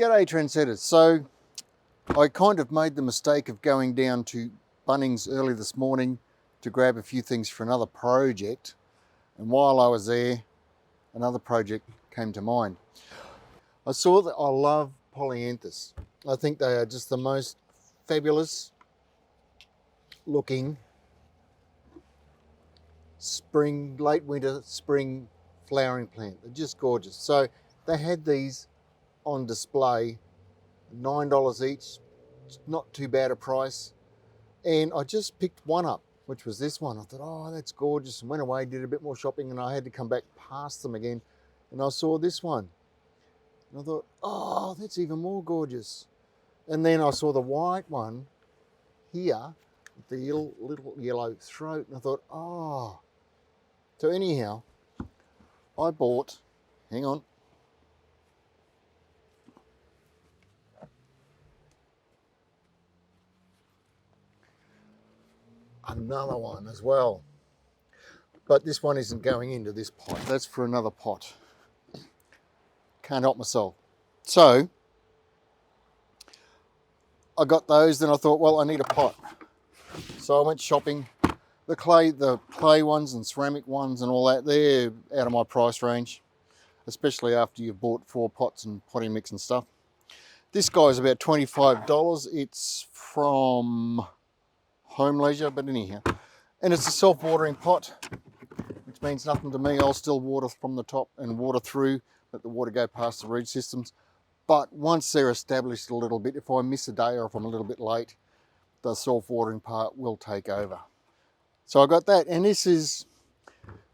G'day trendsetters. So I kind of made the mistake of going down to Bunnings early this morning to grab a few things for another project, and while I was there another project came to mind. I saw that I love Polyanthus. I think they are just the most fabulous looking spring, late winter, spring flowering plant. They're just gorgeous. So they had these on display, $9 each, not too bad a price. And I just picked one up, which was this one. I thought, oh, that's gorgeous, and went away, did a bit more shopping, and I had to come back past them again. And I saw this one. And I thought, oh, that's even more gorgeous. And then I saw the white one here, with the little yellow throat, and I thought, oh. So anyhow, I bought, hang on, another one as well. But this one isn't going into this pot. That's for another pot. Can't help myself. So I got those, then I thought, well, I need a pot. So I went shopping. The clay ones and ceramic ones and all that, they're out of my price range, especially after you've bought 4 pots and potting mix and stuff. This guy's about $25. It's from ℙ𝕃𝕼𝔸𝕊, but anyhow. And it's a self-watering pot, which means nothing to me. I'll still water from the top and water through, let the water go past the root systems. But once they're established a little bit, if I miss a day or if I'm a little bit late, the self-watering part will take over. So I got that, and this is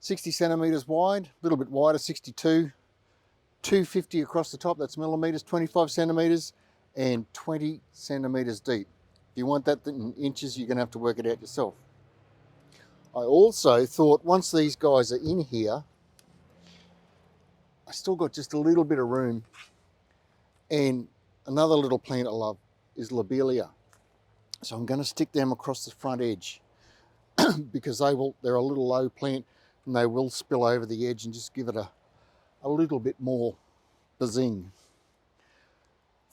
60 centimetres wide, a little bit wider, 62, 250 across the top, that's millimetres, 25 centimetres, and 20 centimetres deep. If you want that in inches, you're going to have to work it out yourself. I also thought once these guys are in here, I still got just a little bit of room. And another little plant I love is Lobelia. So I'm going to stick them across the front edge because they're a little low plant and they will spill over the edge and just give it a little bit more bazing.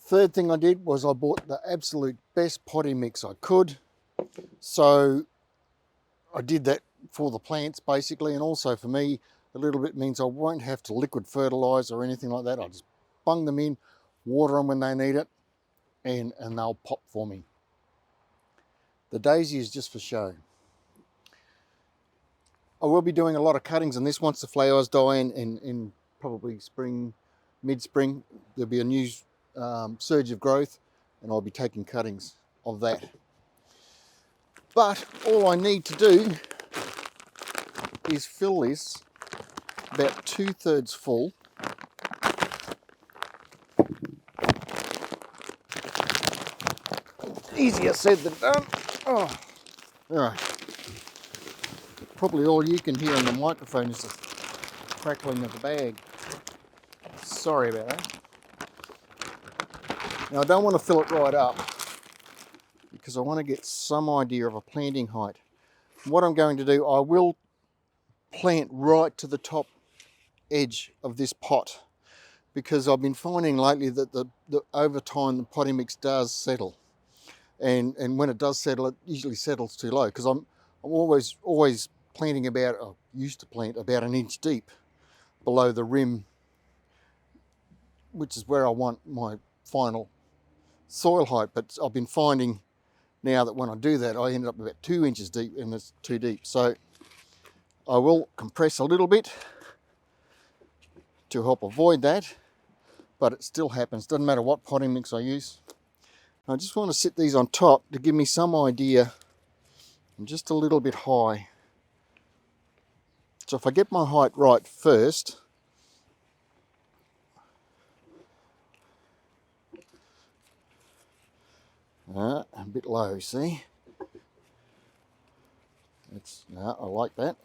Third thing I did was I bought the absolute best potting mix I could. So I did that for the plants basically, and also for me, a little bit means I won't have to liquid fertilise or anything like that. I'll just bung them in, water them when they need it, and they'll pop for me. The daisy is just for show. I will be doing a lot of cuttings on this once the flowers die in probably spring, mid-spring. There'll be a new surge of growth and I'll be taking cuttings of that. But all I need to do is fill this about 2/3 full. Easier said than done. Oh, all right. Probably all you can hear on the microphone is the crackling of the bag. Sorry about that. Now I don't want to fill it right up because I want to get some idea of a planting height. What I'm going to do, I will plant right to the top edge of this pot because I've been finding lately that over time the potting mix does settle. And when it does settle, it usually settles too low because I'm always planting about, I used to plant about 1 inch deep below the rim, which is where I want my final soil height. But I've been finding now that when I do that, I end up about 2 inches deep and it's too deep. So I will compress a little bit to help avoid that, but it still happens. Doesn't matter what potting mix I use. I just want to sit these on top to give me some idea. I'm just a little bit high. So if I get my height right first, a bit low, see? I like that.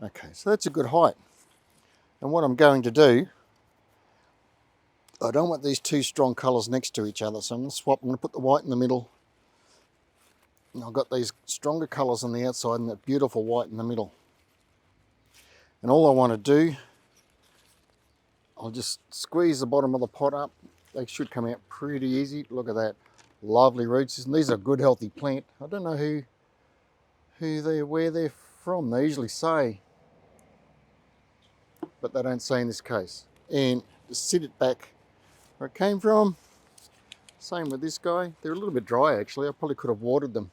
Okay, so that's a good height. And what I'm going to do, I don't want these two strong colours next to each other, so I'm going to swap. I'm going to put the white in the middle. And I've got these stronger colours on the outside and that beautiful white in the middle. And all I want to do, I'll just squeeze the bottom of the pot up. They should come out pretty easy. Look at that, lovely root system. These are a good healthy plant. I don't know where they're from. They usually say, but they don't say in this case. And just sit it back where it came from. Same with this guy. They're a little bit dry actually. I probably could have watered them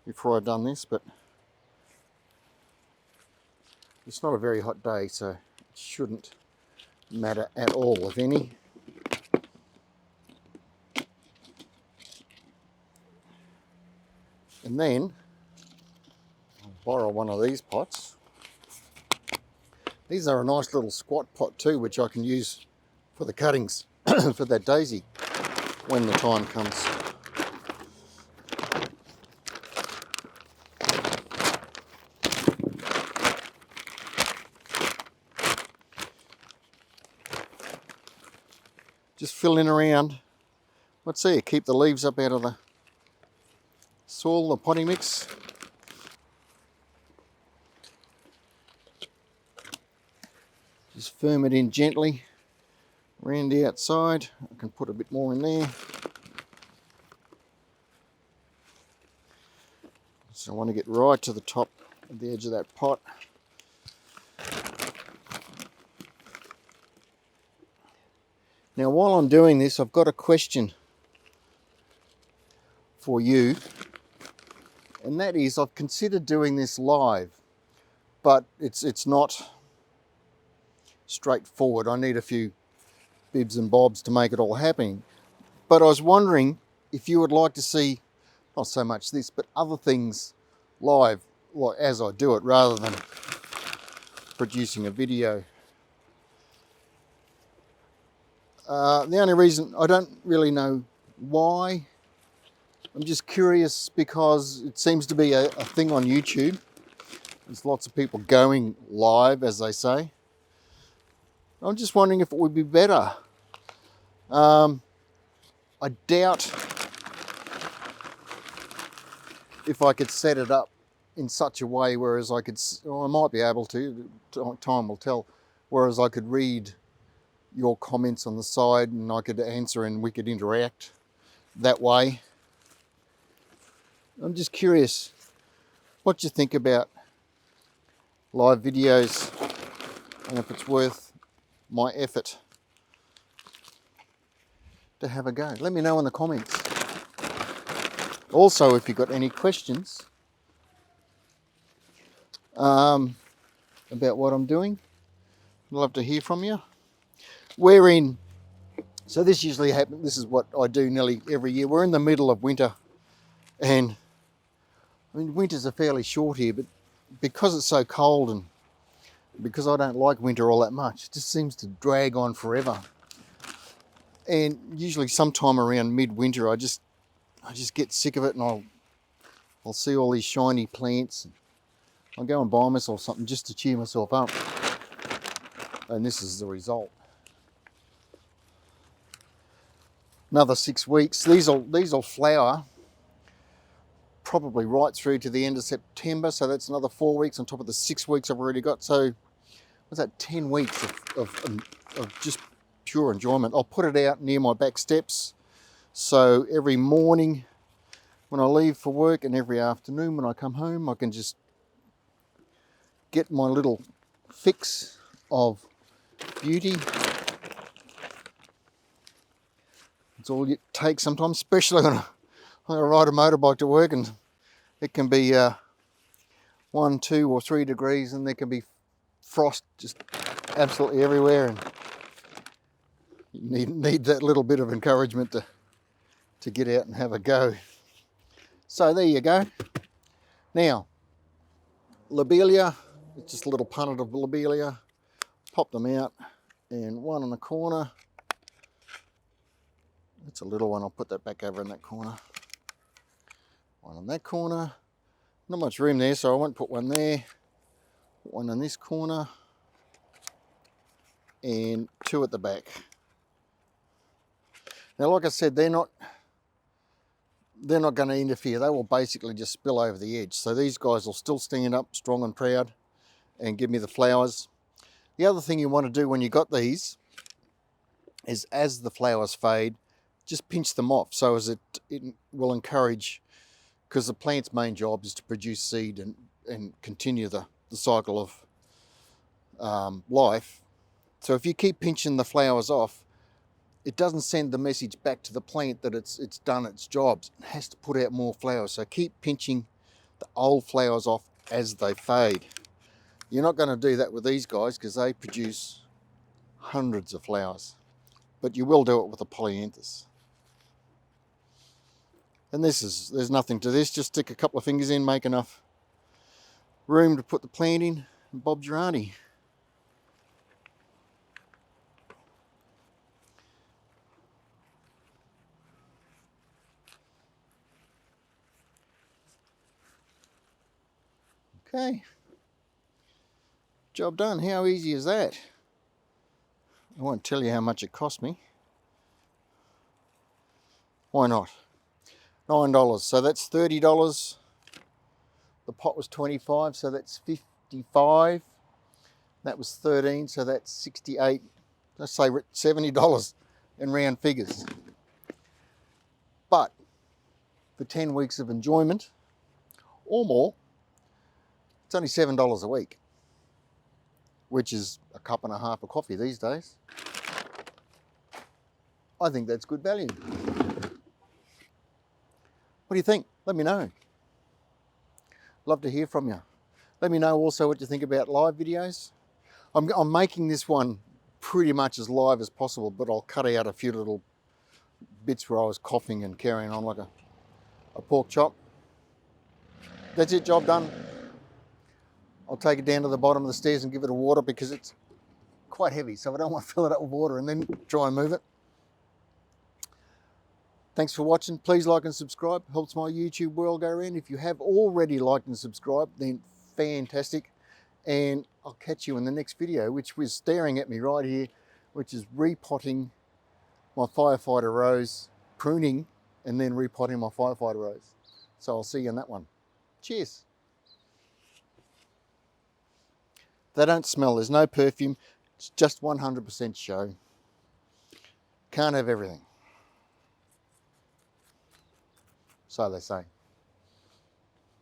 before I'd done this, but it's not a very hot day, so it shouldn't matter at all, if any. And then I'll borrow one of these pots. These are a nice little squat pot too, which I can use for the cuttings for that daisy when the time comes. Just filling around. Let's see, keep the leaves up out of the soil, the potting mix. Just firm it in gently around the outside. I can put a bit more in there. So I want to get right to the top of the edge of that pot. Now while I'm doing this, I've got a question for you, and that is, I've considered doing this live, but it's not straightforward. I need a few bibs and bobs to make it all happen. But I was wondering if you would like to see, not so much this, but other things live, like as I do it, rather than producing a video. The only reason, I don't really know why. I'm just curious because it seems to be a thing on YouTube. There's lots of people going live, as they say. I'm just wondering if it would be better. I doubt if I could set it up in such a way whereas I could, well, I might be able to, time will tell, whereas I could read your comments on the side and I could answer and we could interact that way. I'm just curious what you think about live videos and if it's worth my effort to have a go. Let me know in the comments. Also, if you've got any questions about what I'm doing, I'd love to hear from you. We're in, so this usually happens, this is what I do nearly every year. We're in the middle of winter, and I mean, winters are fairly short here, but because it's so cold and because I don't like winter all that much, it just seems to drag on forever. And usually sometime around mid-winter, I just get sick of it, and I'll see all these shiny plants, and I'll go and buy myself something just to cheer myself up. And this is the result. Another 6 weeks. These'll flower probably right through to the end of September, so that's another 4 weeks on top of the 6 weeks I've already got. So what's that, 10 weeks of just pure enjoyment. I'll put it out near my back steps, so every morning when I leave for work and every afternoon when I come home, I can just get my little fix of beauty. It's all it takes sometimes, especially when I ride a motorbike to work, and it can be 1, 2 or 3 degrees, and there can be frost just absolutely everywhere, and you need that little bit of encouragement to get out and have a go. So there you go. Now, Lobelia, it's just a little punnet of Lobelia. Pop them out, and one in the corner. It's a little one, I'll put that back over in that corner. One in that corner. Not much room there, so I won't put one there. Put one in this corner. And 2 at the back. Now, like I said, they're not going to interfere. They will basically just spill over the edge. So these guys will still stand up strong and proud. and give me the flowers. The other thing you want to do when you got these is, as the flowers fade, just pinch them off, so as it will encourage, because the plant's main job is to produce seed and continue the cycle of life. So if you keep pinching the flowers off, it doesn't send the message back to the plant that it's done its job. It has to put out more flowers. So keep pinching the old flowers off as they fade. You're not going to do that with these guys because they produce hundreds of flowers, but you will do it with a Polyanthus. And there's nothing to this. Just stick a couple of fingers in, make enough room to put the plant in, and Bob's your auntie. Okay, job done. How easy is that? I won't tell you how much it cost me. Why not? $9, so that's $30. The pot was 25, so that's 55. That was 13, so that's 68. Let's say $70 in round figures. But for 10 weeks of enjoyment or more, it's only $7 a week, which is a cup and a half of coffee these days. I think that's good value. What do you think? Let me know. Love to hear from you. Let me know also what you think about live videos. I'm making this one pretty much as live as possible, but I'll cut out a few little bits where I was coughing and carrying on like a pork chop. That's it, job done. I'll take it down to the bottom of the stairs and give it a water because it's quite heavy, so I don't want to fill it up with water and then try and move it. Thanks for watching. Please like and subscribe. Helps my YouTube world go around. If you have already liked and subscribed, then fantastic. And I'll catch you in the next video, which was staring at me right here, which is repotting my firefighter rose, pruning, and then repotting my firefighter rose. So I'll see you in that one. Cheers. They don't smell. There's no perfume. It's just 100% show. Can't have everything. So they say.